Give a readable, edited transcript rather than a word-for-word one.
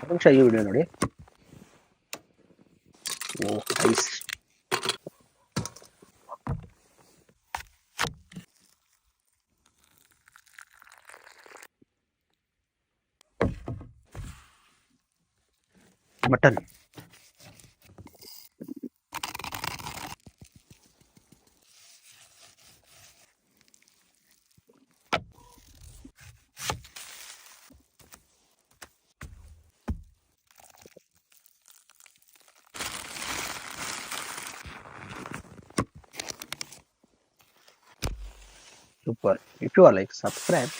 ನಿಮಿಷ ಈ ವಿಡಿಯೋ ನೋಡಿ. Oh nice. Mutton super. If you are like, subscribe.